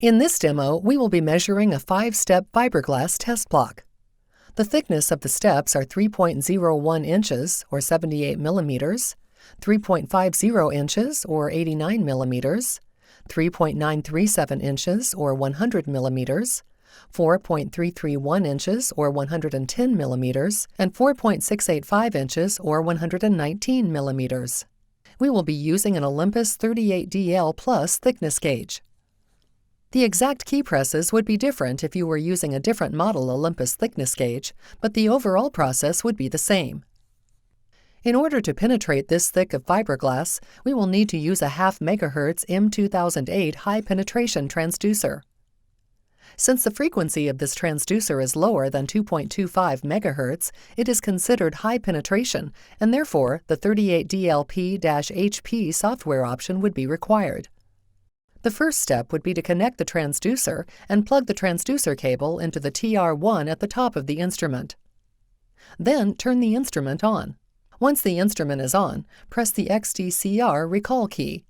In this demo, we will be measuring a 5-step fiberglass test block. The thickness of the steps are 3.01 inches, or 78 millimeters, 3.50 inches, or 89 millimeters, 3.937 inches, or 100 millimeters, 4.331 inches, or 110 millimeters, and 4.685 inches, or 119 millimeters. We will be using an Olympus 38DL Plus thickness gauge. The exact key presses would be different if you were using a different model Olympus thickness gauge, but the overall process would be the same. In order to penetrate this thick of fiberglass, we will need to use a 0.5 MHz M2008 high-penetration transducer. Since the frequency of this transducer is lower than 2.25 MHz, it is considered high penetration, and therefore the 38DLP-HP software option would be required. The first step would be to connect the transducer and plug the transducer cable into the TR1 at the top of the instrument. Then turn the instrument on. Once the instrument is on, press the XDCR recall key.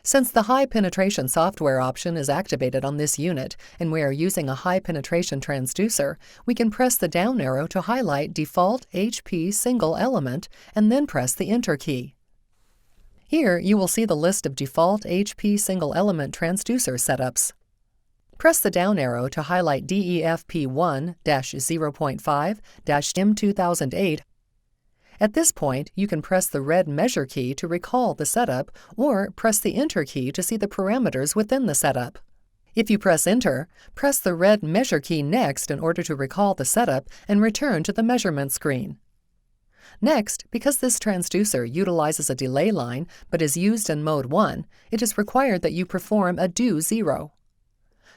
Since the high penetration software option is activated on this unit and we are using a high penetration transducer, we can press the down arrow to highlight Default HP Single Element and then press the Enter key. Here you will see the list of default HP single element transducer setups. Press the down arrow to highlight DEFP1-0.5-M2008. At this point, you can press the red Measure key to recall the setup or press the Enter key to see the parameters within the setup. If you press Enter, press the red Measure key next in order to recall the setup and return to the measurement screen. Next, because this transducer utilizes a delay line but is used in Mode 1, it is required that you perform a Do 0.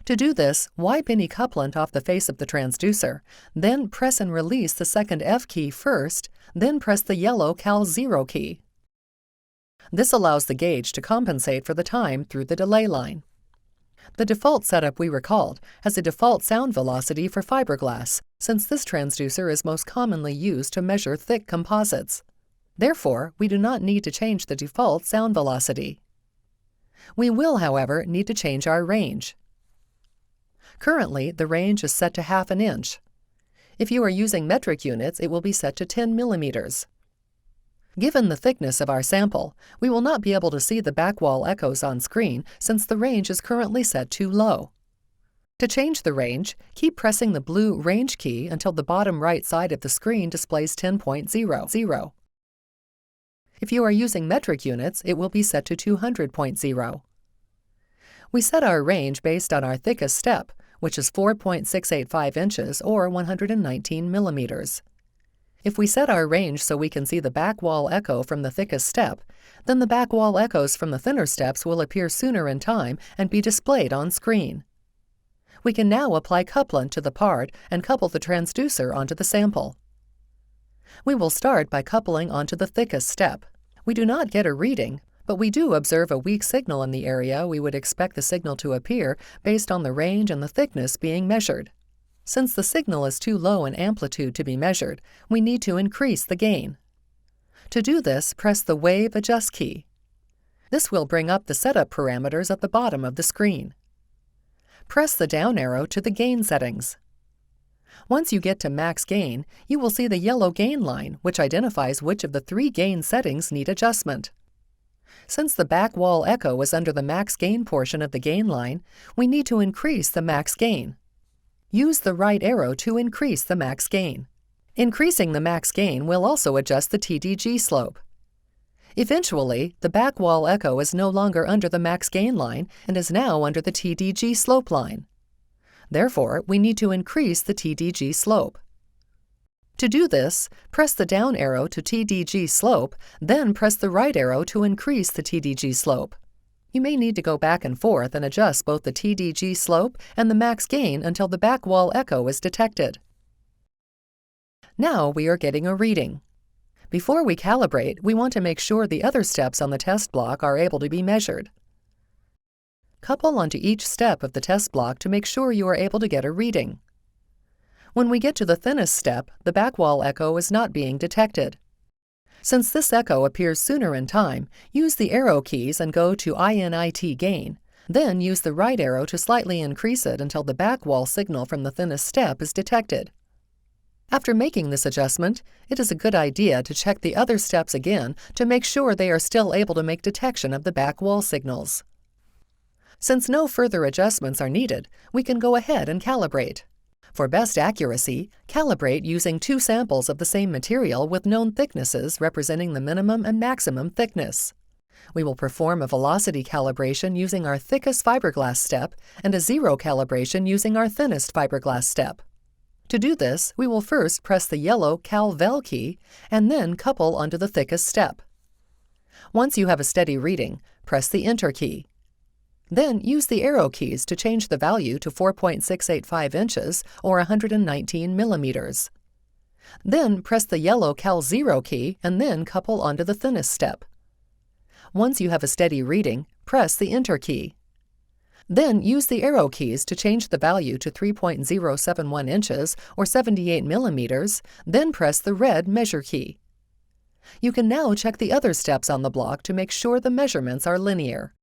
To do this, wipe any couplant off the face of the transducer, then press and release the second F key first, then press the yellow Cal 0 key. This allows the gauge to compensate for the time through the delay line. The default setup we recalled has a default sound velocity for fiberglass, since this transducer is most commonly used to measure thick composites. Therefore, we do not need to change the default sound velocity. We will, however, need to change our range. Currently, the range is set to 0.5 inch. If you are using metric units, it will be set to 10 millimeters. Given the thickness of our sample, we will not be able to see the backwall echoes on screen since the range is currently set too low. To change the range, keep pressing the blue Range key until the bottom right side of the screen displays 10.00. If you are using metric units, it will be set to 200.0. We set our range based on our thickest step, which is 4.685 inches or 119 millimeters. If we set our range so we can see the back wall echo from the thickest step, then the back wall echoes from the thinner steps will appear sooner in time and be displayed on screen. We can now apply couplant to the part and couple the transducer onto the sample. We will start by coupling onto the thickest step. We do not get a reading, but we do observe a weak signal in the area we would expect the signal to appear based on the range and the thickness being measured. Since the signal is too low in amplitude to be measured, we need to increase the gain. To do this, press the Wave Adjust key. This will bring up the setup parameters at the bottom of the screen. Press the down arrow to the gain settings. Once you get to max gain, you will see the yellow gain line, which identifies which of the 3 gain settings need adjustment. Since the back wall echo is under the max gain portion of the gain line, we need to increase the max gain. Use the right arrow to increase the max gain. Increasing the max gain will also adjust the TDG slope. Eventually, the back wall echo is no longer under the max gain line and is now under the TDG slope line. Therefore, we need to increase the TDG slope. To do this, press the down arrow to TDG slope, then press the right arrow to increase the TDG slope. You may need to go back and forth and adjust both the TDG slope and the max gain until the back wall echo is detected. Now we are getting a reading. Before we calibrate, we want to make sure the other steps on the test block are able to be measured. Couple onto each step of the test block to make sure you are able to get a reading. When we get to the thinnest step, the back wall echo is not being detected. Since this echo appears sooner in time, use the arrow keys and go to INIT gain, Then use the right arrow to slightly increase it until the back wall signal from the thinnest step is detected. After making this adjustment, it is a good idea to check the other steps again to make sure they are still able to make detection of the back wall signals. Since no further adjustments are needed, we can go ahead and calibrate. For best accuracy, calibrate using 2 samples of the same material with known thicknesses representing the minimum and maximum thickness. We will perform a velocity calibration using our thickest fiberglass step and a zero calibration using our thinnest fiberglass step. To do this, we will first press the yellow Cal-Vel key and then couple onto the thickest step. Once you have a steady reading, press the Enter key. Then use the arrow keys to change the value to 4.685 inches or 119 millimeters. Then press the yellow Cal-Zero key and then couple onto the thinnest step. Once you have a steady reading, press the Enter key. Then use the arrow keys to change the value to 3.071 inches or 78 millimeters, then press the red Measure key. You can now check the other steps on the block to make sure the measurements are linear.